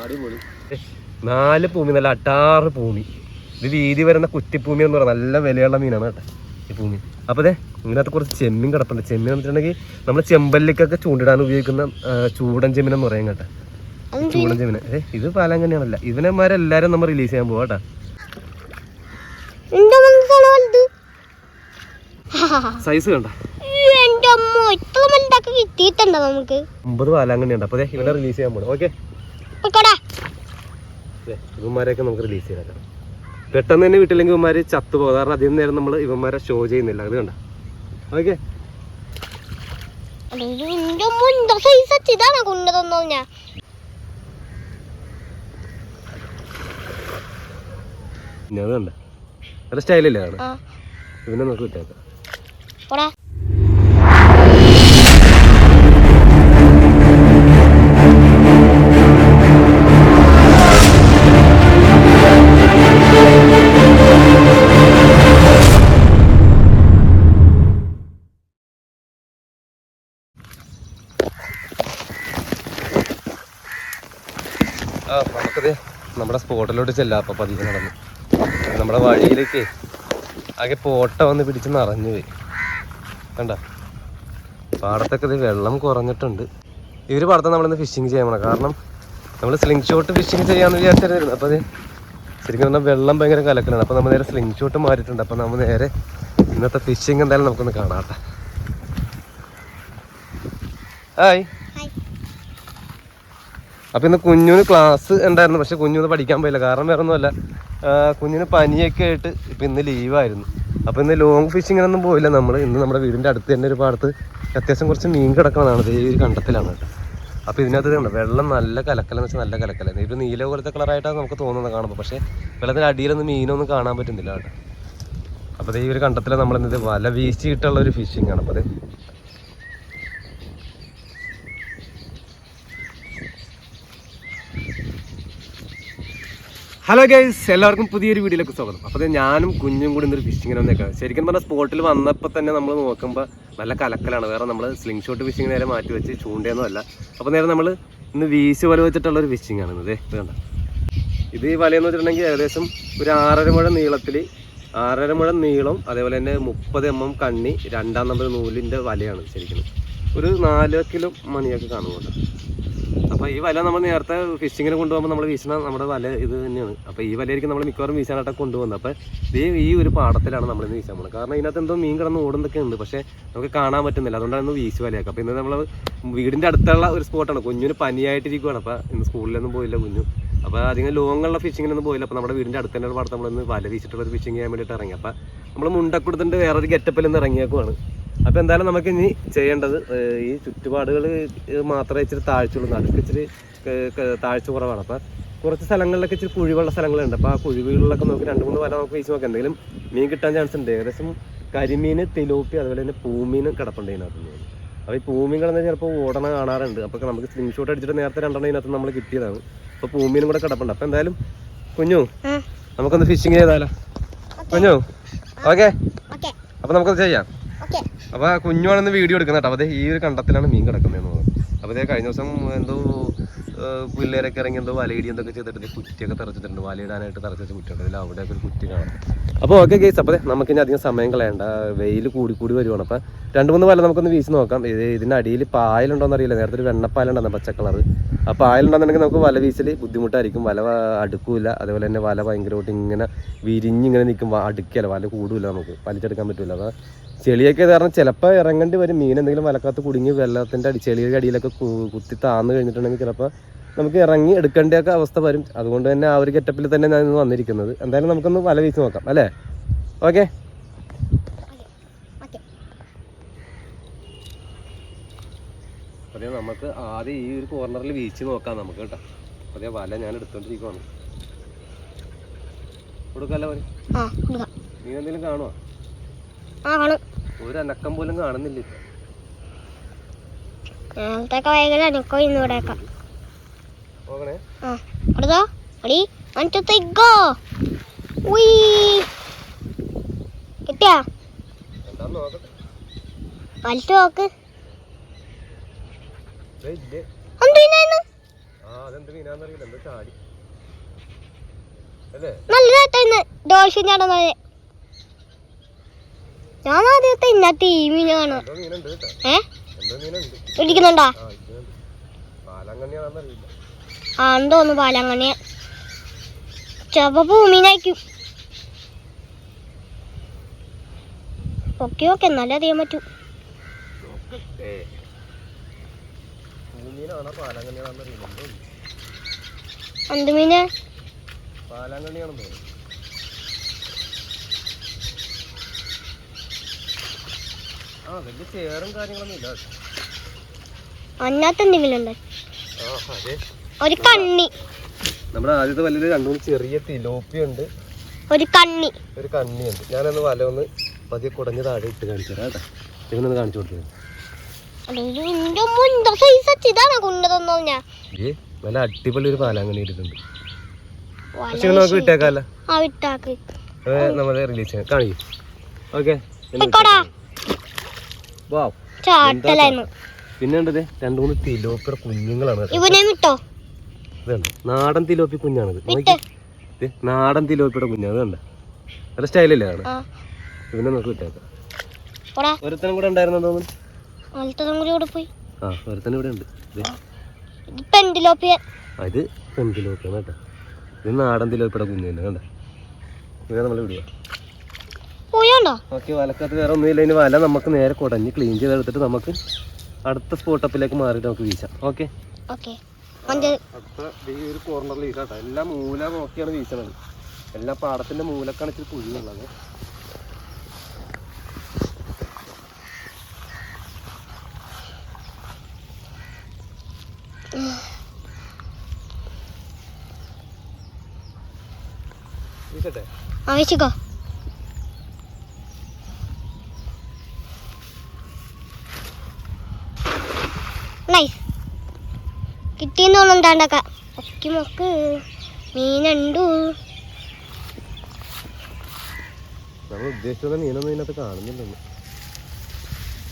അടിപൊളി. 4 ഭൂമി, നല്ല അട്ടാറ് ഭൂമി. ഇത് വീതി വരുന്ന കുറ്റിഭൂമി എന്ന് പറയാം. നല്ല വിലയുള്ള മീനാണ് കേട്ടോ ഈ ഭൂമി. അപ്പോൾ അതെ ഇതിനകത്ത് കുറച്ച് ചെമ്മീൻ കിടപ്പുണ്ട്. ചെമ്മീൻ എന്ന് വെച്ചിട്ടുണ്ടെങ്കിൽ നമ്മൾ ചെമ്പല്ലിക്കൊക്കെ ചൂണ്ടിടാൻ ഉപയോഗിക്കുന്ന ചൂടൻ ചെമ്മീൻ എന്ന് പറയാം കേട്ടോ. ചൂടൻ ചെമ്മീൻ. ഇത് പാലാങ്കണ്ണിയാണല്ല. ഇവനെമാരെല്ലാരും നമ്മൾ റിലീസ് ചെയ്യാൻ പോവാ കേട്ടോ. സൈസ് കണ്ട 9 പാലാങ്കണ്ണി ഉണ്ട്. അപ്പോൾ ഇവനെ റിലീസ് ചെയ്യാൻ പോകണം. ഓക്കെ ഇവന്മാരെയൊക്കെ നമുക്ക് റിലീസ് ചെയ്തേക്കാം. പെട്ടെന്ന് തന്നെ വിട്ടില്ലെങ്കിൽ ഇവന്മാർ ചത്തുപോകും. കാരണം അധികം നേരം നമ്മൾ ഇവന്മാരെ ഷോ ചെയ്യുന്നില്ല. അത് കണ്ട. ഓക്കെ അത് കണ്ട. അത് സ്റ്റൈലല്ലേ ആണ്. ഇവനെ നമുക്ക് വിട്ടേക്കാം. നമുക്കത് നമ്മുടെ സ്പോട്ടിലോട്ട് ചെല്ലാം. അപ്പം പതിയെ നടന്നു നമ്മുടെ വഴിയിലേക്ക് ആകെ പോട്ട വന്ന് പിടിച്ച് നിറഞ്ഞു പോയി. കണ്ട പാടത്തൊക്കെ ഇത് വെള്ളം കുറഞ്ഞിട്ടുണ്ട്. ഇവർ പാടത്ത് നമ്മളിന്ന് ഫിഷിങ് ചെയ്യാൻ പോകണം. കാരണം നമ്മൾ സ്ലിംഗ് ഷോട്ട് ഫിഷിങ് ചെയ്യാമെന്ന് വിചാരിച്ചായിരുന്നു. അപ്പോൾ അത് ശരിക്കും പറഞ്ഞാൽ വെള്ളം ഭയങ്കര കലക്കലാണ്. അപ്പോൾ നമ്മൾ നേരെ സ്ലിംഗ് ഷോട്ട് മാറിയിട്ടുണ്ട്. അപ്പോൾ നമ്മൾ നേരെ ഇന്നത്തെ ഫിഷിങ് എന്തായാലും നമുക്കൊന്ന് കാണാട്ടെ. ഹായ്. അപ്പോൾ ഇന്ന് കുഞ്ഞിന് ക്ലാസ് ഉണ്ടായിരുന്നു. പക്ഷെ കുഞ്ഞിന് പഠിക്കാൻ പോയില്ല. കാരണം വേറെ ഒന്നുമല്ല, കുഞ്ഞിന് പനിയൊക്കെ ആയിട്ട് ഇപ്പം ഇന്ന് ലീവായിരുന്നു. അപ്പോൾ ഇന്ന് ലോങ് ഫിഷിങ്ങിനൊന്നും പോയില്ല നമ്മൾ. ഇന്ന് നമ്മുടെ വീടിൻ്റെ അടുത്ത് തന്നെ ഒരു പാടത്ത് അത്യാവശ്യം കുറച്ച് മീൻ കിടക്കണതാണ്. ഈ ഒരു കണ്ടത്തിലാണ് കേട്ടോ. അപ്പോൾ ഇതിനകത്ത് കണ്ടോ വെള്ളം നല്ല കലക്കലെന്ന് വെച്ചാൽ നല്ല കലക്കലാണ്. ഒരു നീല പോലത്തെ കളറായിട്ടാണ് നമുക്ക് തോന്നുന്നത് കാണുമ്പോൾ. പക്ഷേ വെള്ളത്തിൻ്റെ അടിയിലൊന്നും മീനൊന്നും കാണാൻ പറ്റുന്നില്ല കേട്ടോ. അപ്പോൾ ഈ ഒരു കണ്ടത്തിൽ നമ്മളിന്നത് വല വീശിയിട്ടുള്ള ഒരു ഫിഷിംഗ് ആണ്. അപ്പോൾ ഹലോ ഗൈസ്, എല്ലാവർക്കും പുതിയൊരു വീഡിയോയിലേക്ക് സ്വാഗതം. അപ്പോൾ ഞാനും കുഞ്ഞും കൂടി ഇന്നൊരു ഫിഷിങ്ങിന് വന്നേക്കാം. ശരിക്കും പറഞ്ഞാൽ സ്പോട്ടിൽ വന്നപ്പോൾ തന്നെ നമ്മൾ നോക്കുമ്പോൾ നല്ല കലക്കലാണ്. വേറെ നമ്മൾ സ്ലിംഗ് ഷോട്ട് ഫിഷിങ് നേരെ മാറ്റി വെച്ച് ചൂണ്ടയൊന്നും അല്ല. അപ്പോൾ നേരെ നമ്മൾ ഇന്ന് വീശ് വല വെച്ചിട്ടുള്ളൊരു ഫിഷിംഗ് ആണ്. ഇത് വേണ്ട. ഇത് ഈ വലയെന്ന് വെച്ചിട്ടുണ്ടെങ്കിൽ ഏകദേശം ഒരു 6.5 മുഴം നീളത്തിൽ, 6.5 മുഴം നീളം, അതേപോലെ തന്നെ 30 mm കണ്ണി, 2-ാം നമ്പർ നൂലിൻ്റെ വലയാണ് ശരിക്കും. ഒരു 4 കിലോ മണിയൊക്കെ കാണുന്നുണ്ട്. അപ്പോൾ ഈ വല നമ്മൾ നേരത്തെ ഫിഷിങ്ങിന് കൊണ്ടുപോകുമ്പോൾ നമ്മൾ വീശുന്ന നമ്മുടെ വല ഇത് തന്നെയാണ്. അപ്പോൾ ഈ വലയായിരിക്കും നമ്മൾ മിക്കവാറും വീശാനായിട്ടൊക്കെ കൊണ്ടുപോകുന്നത്. അപ്പോൾ ഈ ഒരു പാടത്തിലാണ് നമ്മളിന്ന് വീശാൻ പോകുന്നത്. കാരണം ഇതിനകത്ത് എന്തോ മീൻ കിടന്ന് ഓടുന്നതൊക്കെ ഉണ്ട്, പക്ഷേ നമുക്ക് കാണാൻ പറ്റുന്നില്ല. അതുകൊണ്ടാണ് വീശ് വലയൊക്കെ. അപ്പോൾ ഇന്ന് നമ്മൾ വീടിൻ്റെ അടുത്തുള്ള ഒരു സ്പോട്ടാണ്. കുഞ്ഞിന് പനിയായിട്ടിരിക്കുകയാണ്. അപ്പോൾ ഇന്ന് സ്കൂളിലൊന്നും പോയില്ല കുഞ്ഞു. അപ്പോൾ അധികം ലോങ്ങുള്ള ഫിഷിങ്ങിനൊന്നും പോയില്ല. അപ്പോൾ നമ്മുടെ വീടിൻ്റെ അടുത്ത് തന്നെ പാടത്ത് നമ്മളിന്ന് വല വീശിട്ടുള്ള ഒരു ഫിഷിങ് ചെയ്യാൻ വേണ്ടിയിട്ട് ഇറങ്ങി. അപ്പോൾ നമ്മൾ മുണ്ടക്കൊടുത്തിട്ട് വേറൊരു ഗെറ്റപ്പിൽ നിന്ന് ഇറങ്ങിയേക്കുവാണ്. അപ്പോൾ എന്തായാലും നമുക്ക് ഇനി ചെയ്യേണ്ടത് ഈ ചുറ്റുപാടുകൾ മാത്രമേ ഇച്ചിരി താഴ്ചയുള്ളൂ. നടുക്ക് ഇച്ചിരി താഴ്ച കുറവാണ്. അപ്പോൾ കുറച്ച് സ്ഥലങ്ങളിലൊക്കെ ഇച്ചിരി കുഴിവുള്ള സ്ഥലങ്ങളുണ്ട്. അപ്പോൾ ആ കുഴിവുകളിലൊക്കെ നമുക്ക് 2-3 വല നമുക്ക് വീശി നോക്കാം. എന്തെങ്കിലും മീൻ കിട്ടാൻ ചാൻസ് ഉണ്ട്. ഏകദേശം കരിമീൻ, തിലോപ്പി, അതുപോലെ തന്നെ പൂമീൻ കിടപ്പുണ്ട് ഇതിനകത്ത്. അപ്പോൾ ഈ പൂമീൻ കിടന്ന് ചിലപ്പോൾ ഓടണ കാണാറുണ്ട്. അപ്പോൾ നമുക്ക് സ്ലിംഗ് ഷോട്ട് അടിച്ചിട്ട് നേരത്തെ 2 ഇതിനകത്ത് നമ്മൾ കിട്ടിയതാണ്. അപ്പോൾ പൂമീനും കൂടെ കിടപ്പുണ്ട്. അപ്പോൾ എന്തായാലും കുഞ്ഞു നമുക്കൊന്ന് ഫിഷിങ് ചെയ്താലോ കുഞ്ഞു? ഓക്കെ, അപ്പോൾ നമുക്കത് ചെയ്യാം. അപ്പോൾ കുഞ്ഞുവാണെന്ന് വീഡിയോ എടുക്കുന്നത് കേട്ടോ. അപ്പോൾ ഈ ഒരു കണ്ടത്തിലാണ് മീൻ കിടക്കുന്നതെന്ന് തോന്നുന്നു. അപ്പോൾ കഴിഞ്ഞ ദിവസം എന്തോ പിള്ളേരൊക്കെ ഇറങ്ങി എന്തോ വലയിടി എന്തൊക്കെ ചെയ്തിട്ടുണ്ട്. കുറ്റിയൊക്കെ തെറച്ചിട്ടുണ്ട്. വലയിടാനായിട്ട് തെറച്ച് വെച്ച കുറ്റിയുണ്ട്. അതിൽ അവിടെയൊക്കെ ഒരു കുറ്റി കാണാം. അപ്പോൾ ഓക്കെ ഗൈസ്, അപ്പോൾ നമുക്കിനി അധികം സമയം കളയണ്ട. വെയിൽ കൂടി വരുവാണ്. അപ്പോൾ 2-3 വല നമുക്കൊന്ന് വീശി നോക്കാം. ഇതിൻ്റെ അടിയിൽ പായലുണ്ടോയെന്ന് അറിയില്ല. നേരത്തെ ഒരു വെണ്ണപ്പായലുണ്ടെന്ന് പച്ച കളർ. ആ പായലുണ്ടെന്നുണ്ടെങ്കിൽ നമുക്ക് വല വീശൽ ബുദ്ധിമുട്ടായിരിക്കും. വല അടുക്കില്ല. അതേപോലെ തന്നെ വല ഭയങ്കരമായിട്ട് ഇങ്ങനെ വിരിഞ്ഞിങ്ങനെ നിൽക്കും. അടുക്കില്ല, വല കൂടില്ല, നമുക്ക് വലിച്ചെടുക്കാൻ പറ്റില്ല. അപ്പോൾ ചെളിയൊക്കെ കാരണം ചിലപ്പോൾ ഇറങ്ങേണ്ടി വരും. മീൻ എന്തെങ്കിലും വലക്കകത്ത് കുടുങ്ങി വെള്ളത്തിൻ്റെ ചെളിയുടെ അടിയിലൊക്കെ കുത്തി താന്ന് കഴിഞ്ഞിട്ടുണ്ടെങ്കിൽ ചിലപ്പോൾ നമുക്ക് ഇറങ്ങി എടുക്കേണ്ടയൊക്കെ അവസ്ഥ വരും. അതുകൊണ്ട് തന്നെ ആ ഒരു ഗെറ്റപ്പിൽ തന്നെ ഞാൻ ഇന്ന് വന്നിരിക്കുന്നത്. എന്തായാലും നമുക്കൊന്ന് വല വീശി നോക്കാം അല്ലേ? ഓക്കെ. അതെ, നമുക്ക് ആദ്യം ഈ ഒരു കോർണറിൽ വീശി നോക്കാം നമുക്ക് കേട്ടോ. അതേ വല ഞാൻ എടുത്തോണ്ടിരിക്കുവാണ്. കൊടുക്കല്ലോ മീൻ എന്തെങ്കിലും കാണുമോ? ഒരു അനക്കം പോലും കാണുന്നില്ല. നല്ല ഡോൾഫിൻ ചാടുന്നത്. ഞാൻ ആദ്യത്തെ ഇന്ന ടീമിനാണ്. ഇരിക്കുന്നുണ്ടോ? തോന്നുന്നു പാലങ്ങണിയ. ചെറുപ്പ ഭൂമിനായിരിക്കും. ഓക്കെ ഓക്കെ എന്നാലേ അറിയാൻ പറ്റൂ. എന്ത് മീന്? അതിനകത്ത് എന്തെങ്കിലും ഉണ്ട്? ഒരു കണ്ണി. നമ്മുടെ ആദ്യത്തെ വലയില് 2-3 ചെറിയ തിലോപ്പി ഉണ്ട്, ഒരു കണ്ണിയുണ്ട്. ഞാനൊന്ന് വല ഒന്ന് പതിയെ കുടഞ്ഞ് താഴെ ഇട്ട് കാണിച്ചു തരാം കേട്ടോ. ഇവനൊന്ന് കാണിച്ചു കൊടുത്തത് നല്ല അടിപൊളി ഒരു പാലാങ്കണ്ണി ഇരിക്കുന്നുണ്ട്. പക്ഷെ നമുക്ക് വിട്ടേക്കാല്ല, നമ്മളെ റിലീസ് ചെയ്യാം. കാണിക്കും. ഓക്കെ. പിന്നെ ഉണ്ടത് 2-3 തിലോപ്പിയുടെ കുഞ്ഞുങ്ങളാണ്. നാടൻ തിലോപ്പി കുഞ്ഞാണിത്. നാടൻ തിലോപ്പിയുടെ കുഞ്ഞാണ്. കണ്ട നല്ല സ്റ്റൈലല്ലേ ആണ്. ഇവനെ നമുക്ക് വിട്ടേക്കാം. ഒരുത്തനും കൂടെ ഉണ്ടായിരുന്നു തോന്നുന്നു. ഒരുത്തനും ഇവിടെ ഉണ്ട്. ഇത് പെന്തിലോപ്പിയാണ് കേട്ടോ. ഇത് നാടൻ തിലോപ്പിയുടെ കുഞ്ഞു തന്നെ. കണ്ട ഇവനെ നമ്മൾ വിടുക. ഓക്കെ. വലക്കകത്ത് വേറെ ഒന്നുമില്ല. ഇതിന് വല നമുക്ക് നേരെ കുടഞ്ഞ് ക്ലീൻ ചെയ്തെടുത്തിട്ട് നമുക്ക് അടുത്ത സ്പോട്ടപ്പിലേക്ക് മാറിയിട്ട് നമുക്ക് വീശാം. ഓക്കെ. അടുത്ത ഈ ഒരു കോർണറിൽ വീശാട്ടോ. എല്ലാം മൂല നോക്കിയാണ് വീശണത്. എല്ലാ പാടത്തിന്റെ മൂലക്കാണ് ഇച്ചിരി കുഴിയുള്ളത്. ആവശ്യക്കോ നൈസ് കിട്ടിയെന്ന് തോന്നുന്നുണ്ടാണ്ടക്ക. ഒക്കെ നോക്ക് മീനുണ്ടു. നമ്മൾ ഉദ്ദേശിച്ച മീനൊന്നും ഇതിനകത്ത് കാണുന്നില്ലെന്ന്.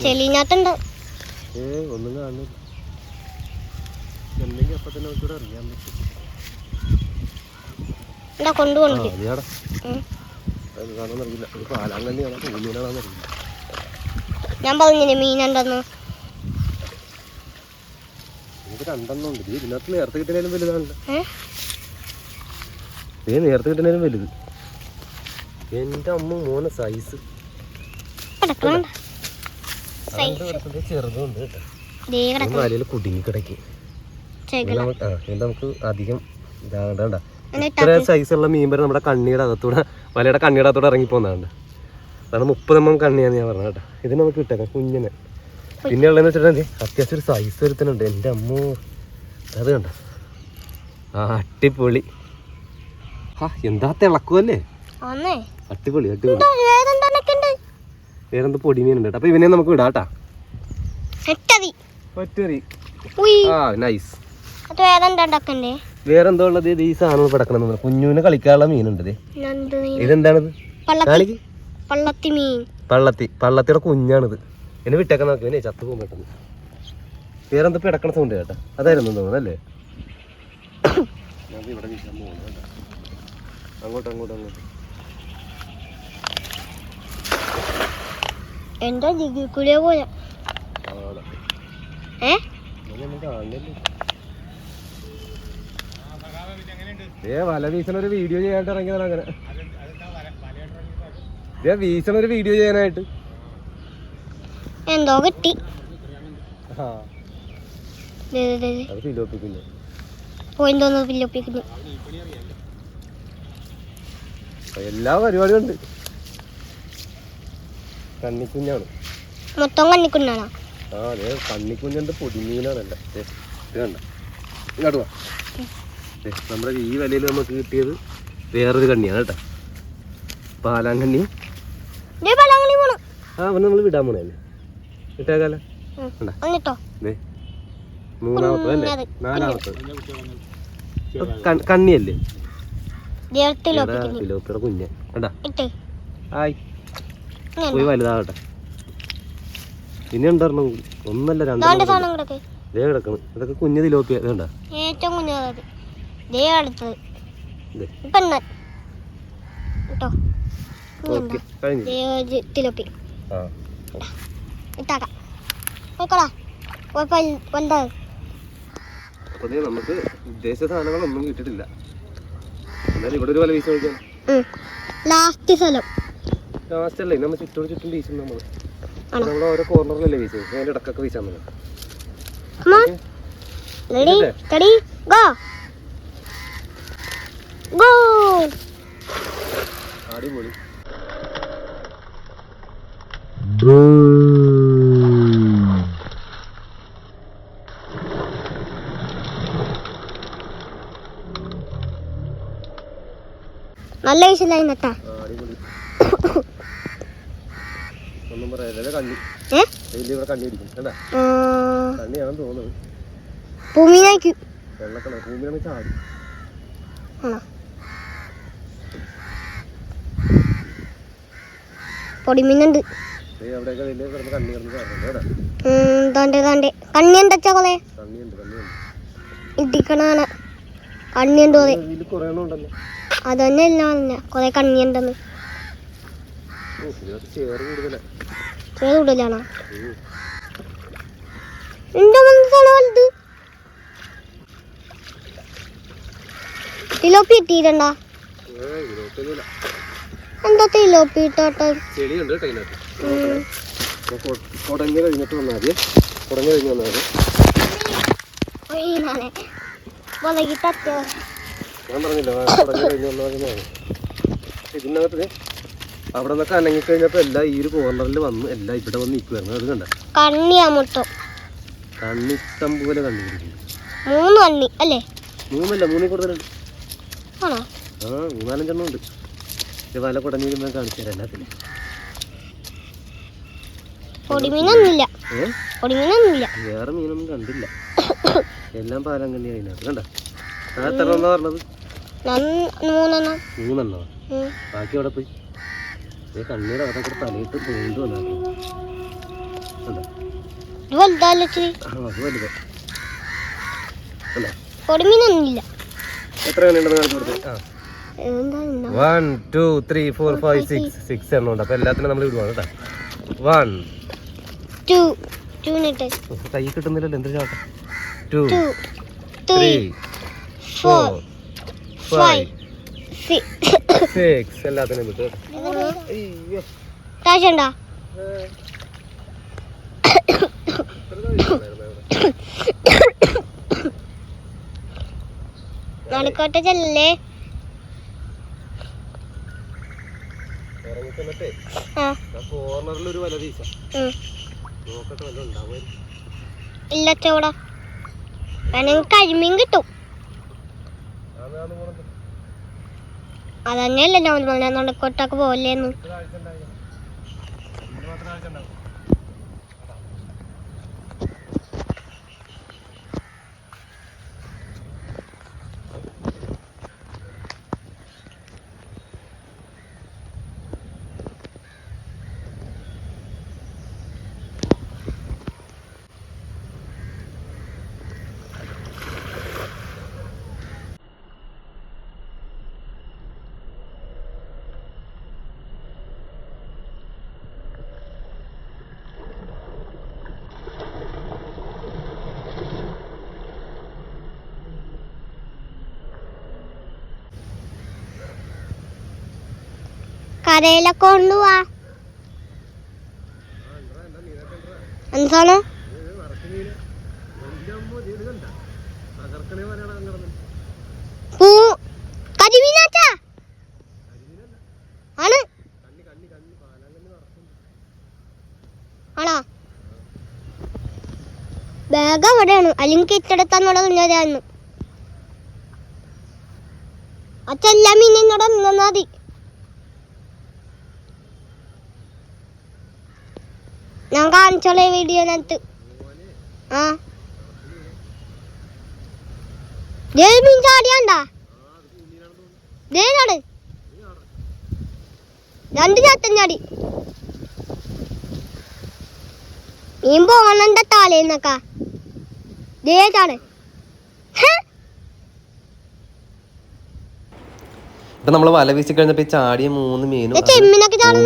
ചെളിനകത്തുണ്ട്. ഒന്നും കാണുന്നില്ല. എന്തെങ്കിലും അപ്പൊ തന്നെ നമുക്കിവിടെ അറിയാൻ പറ്റും. ഞാൻ പറഞ്ഞില്ലേ മീനുണ്ടെന്ന്. രണ്ടെണ്ണം ഉണ്ട്. ഇതിനകത്ത് നേരത്തെ കിട്ടുന്നതിലും വലുതാണല്ലോ. നേരത്തെ കിട്ടുന്നതിലും വലുത്. എന്റെ അമ്മ മോനെ സൈസ് ചെറുതുണ്ട് കേട്ടോ. വലയിൽ കുടുങ്ങി കിടക്കി. നമുക്ക് അധികം ഇതാകണ്ട. ഇത്ര സൈസുള്ള മീൻ വരെ നമ്മുടെ കണ്ണിയുടെ അകത്തൂടെ വലയുടെ കണ്ണിയുടെ അകത്തൂടെ ഇറങ്ങിപ്പോകുന്നതാണ്. അതാണ് 30 mm കണ്ണിയാന്ന് ഞാൻ പറഞ്ഞ കേട്ടോ. ഇത് നമുക്ക് കിട്ടേക്കാം കുഞ്ഞിനെ. പിന്നെ ഉള്ളതെന്ന് വെച്ചിട്ടുണ്ടെങ്കിൽ അത്യാവശ്യം ഒരു സൈസ് ഒരുത്തനുണ്ട്. എൻ്റെ അമ്മോ അത് കണ്ട അടിപൊളി. എന്താ തിളക്കുമല്ലേ. അടിപൊളി അടിപൊളി. വേറെന്ത് പൊടി മീനുണ്ട് കേട്ടോ. അപ്പൊ ഇവനെ നമുക്ക് വിടാം കേട്ടാ. നൈസ്. വേറെന്തോ ഉള്ളത്? ഈ സാധനം കിടക്കണം. കുഞ്ഞുവിന് കളിക്കാനുള്ള മീനുണ്ട്. ഇതെന്താണിത്? പള്ളത്തിയുടെ കുഞ്ഞാണിത്. എന്നെ വിട്ടേക്കാൻ നോക്കി ചത്തു പോകും പെട്ടെന്ന്. വേറെന്തോ പിടക്കണ സൗണ്ട് കേട്ടാ. അതായിരുന്നു തോന്നുന്നു അല്ലേ. ഇവിടെ അങ്ങോട്ട് അങ്ങോട്ട് അങ്ങോട്ട് എന്താ ജിഗിക്കുളിയെ പോലെ. വല വീശണൊരു വീഡിയോ ചെയ്യാനായിട്ട് ഇറങ്ങിയതാണ്. അങ്ങനെ വീശണൊരു വീഡിയോ ചെയ്യാനായിട്ട് എന്തോ കിട്ടി. എല്ലാ പരിപാടിയും ഉണ്ട്. കണ്ണിക്കുഞ്ഞാണ് മൊത്തം. കണ്ണിക്കുഞ്ഞാണോ? അതെ കണ്ണിക്കുഞ്ഞുണ്ട്. പൊടിമീനാണല്ല. കണ്ട ഇങ്ങോട്ട് വാ. നമ്മുടെ ഈ വലയിൽ നമുക്ക് കിട്ടിയത് വേറൊരു കണ്ണിയാണ് കേട്ടോ. പാലാങ്കണ്ണി. അവന് നമ്മൾ വിടാൻ പോണല്ലേ. ഇട്ടേക്കാല. മൂന്നാമത്തെ അല്ലേ? നാലാമത്തെ കണ്ണിയല്ലേ. തിലോപ്പിയുടെ കുഞ്ഞ് കണ്ടാ. ആയി പോയി വലുതാകട്ടെ. പിന്നെ ഉണ്ടായിരുന്നു. ഒന്നല്ല രണ്ടെണ്ണം. ദേ കിടക്കണം. ഇതൊക്കെ കുഞ്ഞു തിലോപ്പിയ ഇതുണ്ട. ഏറ്റവും കുഞ്ഞത് ദേ അടുത്തത് ഇത്. ഇപ്പൊ കേട്ടോ ഓക്കെ കഴിഞ്ഞു. തിലോപ്പി ആ ഇട്ടാക്കാം പോയിക്കോളാ വലുതാ. അപ്പോൾ ദേ നമുക്ക് ഉദ്ദേശിച്ച സാധനങ്ങളൊന്നും കിട്ടിയിട്ടില്ല. എന്നാലും ഇവിടെ ഒരു വല വീശ് നോക്കിയാൽ ലാസ്റ്റ് സ്ഥലം ലാസ്റ്റ് അല്ലേ നമ്മൾ ചുറ്റും വീശും. നമ്മൾ ഓരോ കോർണറിലല്ലേ വീശും. അതിൻ്റെ ഇടക്കൊക്കെ വീശാൻ തന്നെ. Ready steady go go. അടിപൊളി. നല്ല വിഷയമായി നട്ടാ. അടിപൊളി. ഒന്നും പറയാ കണ്ണി ഇവിടെ കണ്ണി പിടിക്കും കേട്ടാ. കണ്ണിയാണെന്ന് തോന്നുന്നത്. ഭൂമിയിലേക്ക് വെള്ളക്കളർ ഭൂമിയാണ് ചാടി. പൊടിമീനുണ്ട് അവിടെയൊക്കെ വലിയ കിടന്ന് കണ്ണി കിടന്ന് ചാടുന്നുണ്ട് കേട്ടാ. കണ്ണി എന്താ കൊറേ കണ്ണിയുണ്ട് ഇടിക്കണാന കണ്ണിയുണ്ട് കൊറേ. ഇതിൽ കുറേ എണ്ണം ഉണ്ടല്ലോ. അതന്നെ ഇല്ല കൊറേ കണ്ണിയുണ്ടെന്ന്. ചേറ് കൂടുതലാ. ചേറ് കൂടുതലാണോ? എന്റെ മനസ്സാണ് വലുത്. തിലോപ്പി ഇട്ടിട്ടുണ്ടാ? എന്താ തിലോപ്പി ഇട്ടോട്ടെ? ചെടിയുണ്ട് അതിനകത്ത്. കുടഞ്ഞു കഴിഞ്ഞിട്ട് വന്നാൽ മതി. കുടഞ്ഞു കഴിഞ്ഞ് വന്നാൽ മതി. ഞാൻ പറഞ്ഞില്ല കുടഞ്ഞു കഴിഞ്ഞ് വന്നാൽ ഇതിനകത്ത് അവിടെ നിന്നൊക്കെ അനങ്ങിക്കഴിഞ്ഞപ്പോൾ എല്ലാം ഈ ഒരു കോർണറിൽ വന്ന് എല്ലാം ഇവിടെ വന്ന് നിൽക്കുമായിരുന്നു. അത് കണ്ട കണ്ണിയാ മൊത്തം. കണ്ണി ഇഷ്ടം പോലെ കണ്ണി പിടിക്കുന്നു. 3 കണ്ണി അല്ലേ? 3 3 കൂടുതലുണ്ട്. ആണോ? ആ 4-5 എണ്ണം ഉണ്ട്. വല കുടഞ്ഞു ഞാൻ കാണിച്ചു തരാം. എല്ലാത്തിനും പൊടിമീനൊന്നുമില്ല. പൊടിമീനൊന്നുമില്ല. വേറെ മീനൊന്നും കണ്ടില്ല. എല്ലാം പാലം കണ്ണി അതിനകത്ത് കണ്ട. എത്ര എന്നാ പറഞ്ഞത്? 3 ബാക്കി അവിടെ പോയി കണ്ണിയുടെ അവിടെ കൂടെ തലയിട്ട് പോയിട്ട് വന്നാക്കി. അത് വലുത്. പൊടിമീനൊന്നുമില്ല. എത്ര കണ്ണിയുണ്ടെന്ന് കാണിച്ചു കൊടുത്തേ? 1 2 3 4 5 6 എണ്ണം ഉണ്ട്. അപ്പൊ എല്ലാത്തിനും നമ്മൾ ഇടുവാണ് കേട്ടോ. 1 2 കൈ കിട്ടുന്നില്ലല്ലോ. എന്തൊരു ചാട്ടം. 2 3 4 5 6 എല്ലാത്തിനും കിട്ടും. കാശുണ്ടോ? നടക്കോട്ടെ ചെല്ലേ. കോർണറിൽ ഒരു വല വീശ നോക്കട്ടെ വല്ല ഉണ്ടാവുമായിരിക്കും. ഇല്ല ചോടാ വേണമെങ്കിൽ കരിമീൻ കിട്ടും. അതന്നെയല്ലേ ഞാൻ പറഞ്ഞ നടക്കോട്ടൊക്കെ പോലെയെന്ന്. കരയിലൊക്കെ കൊണ്ടുപോവാ. എന്താണ് കരിമീനാച്ചാ? ആണ് ആണോ? ബാഗ് അവിടെയാണ്. അല്ലെങ്കിൽ ഇച്ചെടുത്താന്നോടെ നിന്നതായിരുന്നു. അച്ഛല്ലാ മീൻ എന്നോട് നിന്നാ മതി. ഞാൻ കാണിച്ചോളെ വീഡിയോനകത്ത്. ആ മീൻ ചാടിയാണ്ടാ? 2 ചാത്തൻ ചാടി. മീൻ പോകണണ്ട താലേന്നൊക്കെ. ഏതാണ് ഇപ്പൊ നമ്മൾ വല വീശി കഴിഞ്ഞപ്പോ ഈ ചാടിയ 3 മീനും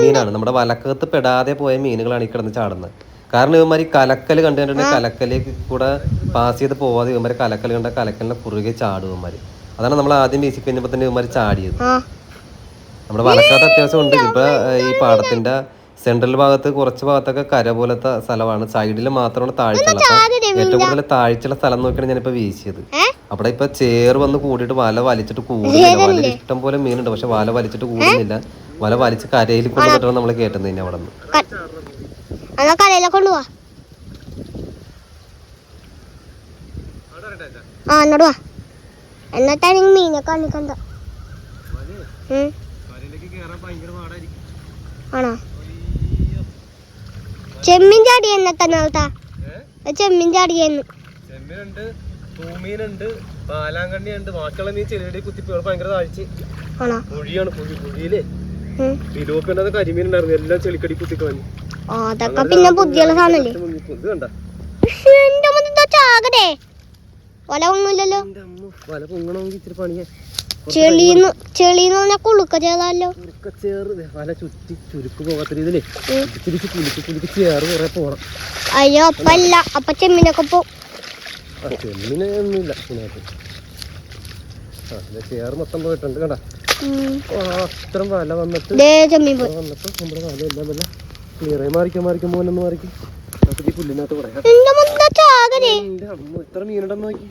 മീനാണ്. നമ്മുടെ വലക്കകത്ത് പെടാതെ പോയ മീനുകളാണ് ഈ കിടന്ന് ചാടുന്നത്. കാരണം ഇവന്മാർ ഈ കലക്കൽ കണ്ടിട്ടുണ്ടെങ്കിൽ കലക്കലേക്ക് കൂടെ പാസ് ചെയ്ത് പോവാതെ ഇവന്മാർ കലക്കൽ കണ്ട കലക്കലിനെ കുറുകെ ചാടും ഇവന്മാര്. അതാണ് നമ്മൾ ആദ്യം വീശി കഴിഞ്ഞപ്പോ തന്നെ ഇവന്മാർ ചാടിയത്. നമ്മുടെ വലക്കകത്ത് അത്യാവശ്യം ഉണ്ട്. ഇപ്പൊ ഈ പാടത്തിന്റെ സെൻട്രൽ ഭാഗത്ത് കുറച്ച് ഭാഗത്തൊക്കെ കര പോലത്തെ സ്ഥലമാണ്. സൈഡിൽ മാത്രമാണ് താഴ്ചയുള്ള. ഏറ്റവും കൂടുതൽ താഴ്ചയുള്ള സ്ഥലം നോക്കിയാണ് ഞാനിപ്പോ വീശിയത്. അവിടെ ഇപ്പൊ ചേറ് വന്ന് കൂടിയിട്ട് വല വലിച്ചിട്ട് കൂടുന്നില്ല. വലയിൽ ഇഷ്ടം പോലെ മീനുണ്ട്, പക്ഷെ വല വലിച്ചിട്ട് കൂടുന്നില്ല. വല വലിച്ച് കരയിൽ കൊണ്ടുപോയിട്ടാണ് നമ്മൾ കേട്ടുന്നത്. അവിടെ നിന്ന് കൊണ്ടുപോവാ എന്നോട് വാ, എന്നിട്ടാണ് മീനെ കാണിക്കണ്ട. ആണോ? ചെമ്മീൻ ചാടി എന്നത്താ ചെമ്മീൻ ചാടിയെന്ന്. ചെമ്മീനുണ്ട്, തൂമീനുണ്ട്, പാലാങ്കണ്ണിയുണ്ട്. ബാക്കിയുള്ള മീൻ ചെറിയ കുത്തിപ്പോ ഭയങ്കര താഴ്ച കുഴിയാണ്. കുഴിയില് ഫിലോപ്പിന്റെ കരിമീൻ ഉണ്ടായിരുന്നു. എല്ലാം ചെളിക്കടി കുത്തിക്കളഞ്ഞു. അതൊക്കെ പിന്നെ ബുദ്ധിയുള്ള സാധനല്ലേ. ഇത് കണ്ട ചാകടേ വല ഒന്നുമില്ലല്ലോ. വല പൊങ്ങണമെങ്കിൽ ഇച്ചിരി പണിയാ. ചെളിന്ന് പറഞ്ഞാൽ കുളുക്ക ചേർന്നല്ലോ. വല ചുറ്റി ചുരുക്ക് പോകാത്ത രീതിയിലേ തിരിച്ച് കുലുക്കി ചേറ് കുറെ പോണം. അയ്യോ അപ്പല്ല, അപ്പൊ ചെമ്മീനൊക്കെ പോ. ചെമ്മീനൊന്നുമില്ല ഇതിനകത്ത്. ചേറ് മൊത്തം പോയിട്ടുണ്ട്. കണ്ടാ ഇത്രയും വല വന്നിട്ട് വന്നപ്പോ നമ്മുടെ വല എല്ലാം വല്ല ക്ലിയറായി മാറിക്കാൻ പോലെന്ന് മാറിക്കും. ഈ പുല്ലിനകത്ത് പറയാം ഇത്ര മീനുണ്ടെന്ന് നോക്കി.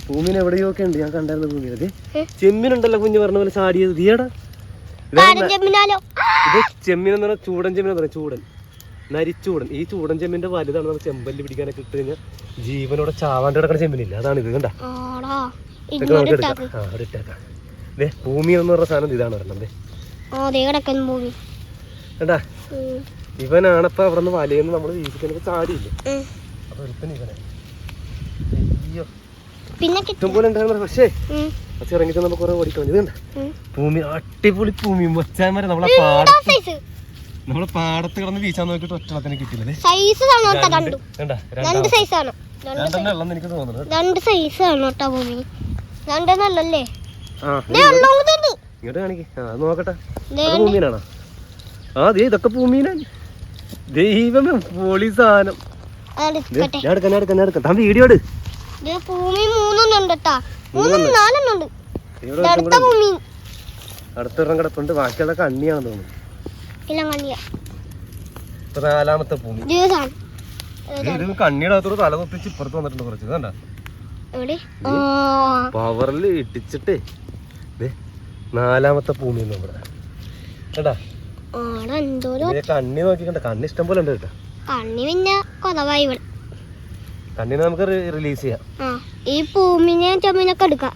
ഭൂമിന് എവിടെയോ ഒക്കെ ഉണ്ട്. ഞാൻ കണ്ടായിരുന്നു ഭൂമിയിലൊക്കെ ചെമ്മീനുണ്ടല്ലോ. കുഞ്ഞു പറഞ്ഞ പോലെ ചാടിയത് തീയടാ. ഇത് ചെമ്മീൻ എന്ന് പറഞ്ഞാൽ ചൂടൻ ചെമ്മീൻ എന്ന് പറയാം. ചൂടൻ, നരിച്ചൂടൻ. ഈ ചൂടൻ ചെമ്മീന്റെ വലുതാണ്. നമ്മൾ ചെമ്പല്ലി പിടിക്കാനൊക്കെ ഇട്ട് കഴിഞ്ഞാൽ ജീവനോടെ ചാവാണ്ട് കിടക്കുന്ന ചെമ്മീനില്ല. അതാണ് ഇത്. കണ്ടാ ഇതൊക്കെ നമുക്ക് എടുക്കാം. അവിടെ ഇട്ടേക്കാം. ഭൂമി എന്ന് പറഞ്ഞ സാധനം ഇതാണ് പറഞ്ഞത്. കണ്ടാ ഇവനാണപ്പോ അവിടെ നിന്ന് വലയെന്ന് നമ്മൾ വീശിക്കുന്നൊക്കെ ചാടിയില്ലേ. അപ്പൊ ഒരുത്തന്നെ ഇവനെ അയ്യോ ഇഷ്ടം പോലെ ഉണ്ടായിരുന്നു. പക്ഷേ ഇറങ്ങിട്ട് നമ്മൾ കുറെ ഓടിക്കളഞ്ഞു. ഇതുണ്ട് ഭൂമി, അടിപൊളി ഭൂമി. മൊച്ചാന്മാരെ നമ്മളെ പാടത്ത് കിടന്ന് വീശാൻ നോക്കിട്ട് ഒറ്റത്തിന് കിട്ടിയില്ലേ. രണ്ടെണ്ണം എനിക്ക് തോന്നുന്നു. ഇങ്ങോട്ട് കാണിക്കേ. നോക്കട്ടെ ഭൂമീനാണോ? ഇതൊക്കെ ഭൂമീനാണ്. ദൈവമേ പൊളി സാധനം. ഞാൻ എടുക്കാം. താൻ വീഡിയോ എടു. അടുത്തൊരെണ്ണം കിടപ്പുണ്ട്. ബാക്കിയുള്ള കണ്ണിയാണെന്ന് തോന്നുന്നു. നാലാമത്തെ ഭൂമി. കണ്ണിയുടെ അകത്തോട് തല തൊപ്പിച്ച് ഇപ്പുറത്ത് വന്നിട്ടുണ്ട് കുറച്ച്. കണ്ട പവറിൽ ഇട്ടിച്ചിട്ടേ നാലാമത്തെ ഭൂമി നമ്മുടെ. കേട്ടാ കണ്ണി നോക്കി. കണ്ട കണ്ണി ഇഷ്ടം പോലെ ഉണ്ട് കേട്ടോ. കണ്ണിനെ നമുക്ക് റിലീസ് ചെയ്യാം. ഈ പൂമിനെ ചെമ്മീനൊക്കെ എടുക്കാം.